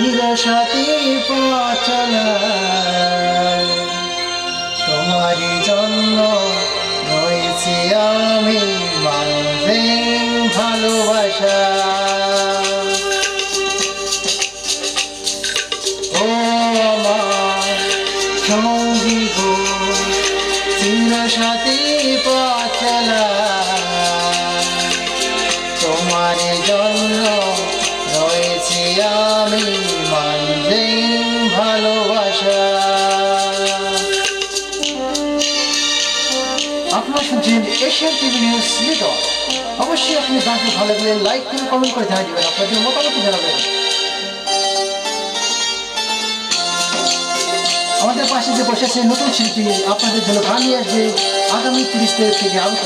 চিরসাথী পথ চলা তোমারই জন্য রয়েছি আমি মাঝে ভালোবাসা। ও আমার সঙ্গী গো চিরসাথী পথ চলা তোমারই জন্য রয়েছি আমি মাঝে ভালোবাসা। আপনারা শুনছেন এশিয়ান টিভি নিউজ লিটল। অবশ্যই আপনি গানটি ভালো লাগলে লাইক করে কমেন্ট করে জানিয়ে দেবেন, আপনাদের মতামত জানাবেন। আমাদের পাশে যে বসে আছে নতুন শিল্পী আপনাদের জন্য গান নিয়ে আসবে আগামী 30 তারিখ থেকে আগত।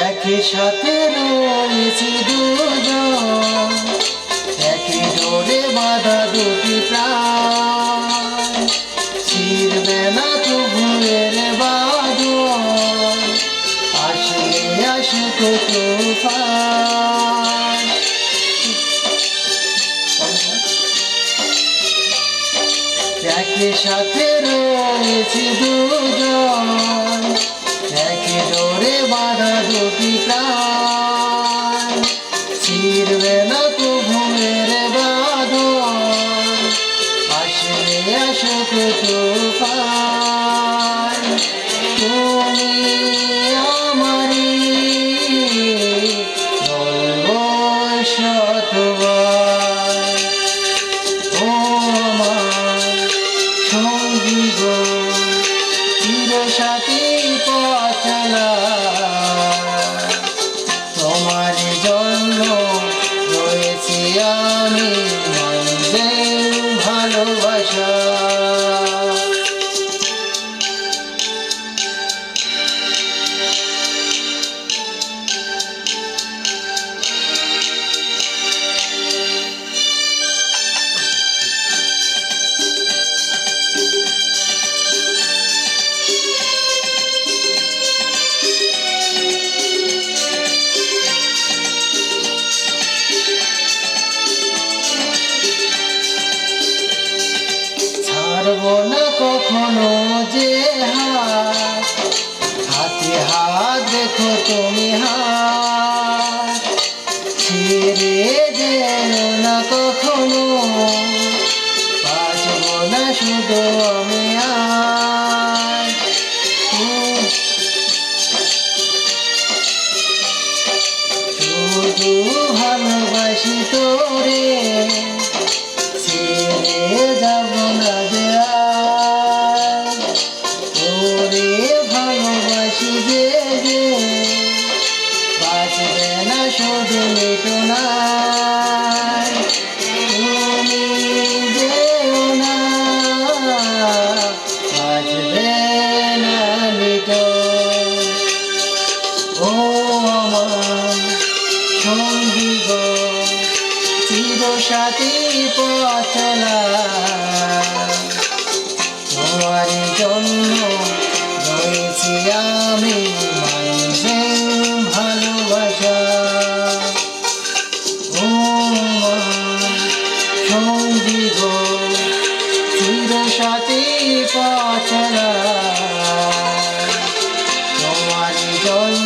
একই সাথে রয়েছি দুজন, একই ডোরে বাঁধা দুটি প্রাণ, ছিড়বে না তবুয়ের বাঁধন, আসলে আসুক তুফান। একই সাথে রয়েছি দুজন, একই ডোরে বাঁধা দুটি প্রাণ, ছিড়বে না তবুয়ের বাঁধন, আসলে আসুক তুফান। তুমি আমারই বলবো শতবার, ও আমার সঙ্গী গো চিরসাথী পথ চলা তোমার জন্য রয়েছি আমি মাঝে ভালোবাসা। ছাড়বো না কখনো যে হাত, হাতে হাত দেখো তুমি হাত, ছেড়ে যেও না কখনো, বাঁচবো না শুধু আমি আজ। শুধু ভালোবাসি তোরে, ছেড়ে যাব না যে আজ, তোরে ভালোবাসি যে যে, বাঁচবে না শুধু মিটনায়। তুমি যেও না, বাঁচবে না মিটো, ও আমার সঙ্গী গো চিরসাথী পথ চলা তোমার জন্য রয়েছি আমি মাঝে ভালোবাসা। ও আমার সঙ্গী গো চিরসাথী পথ চলা তোমার জন্য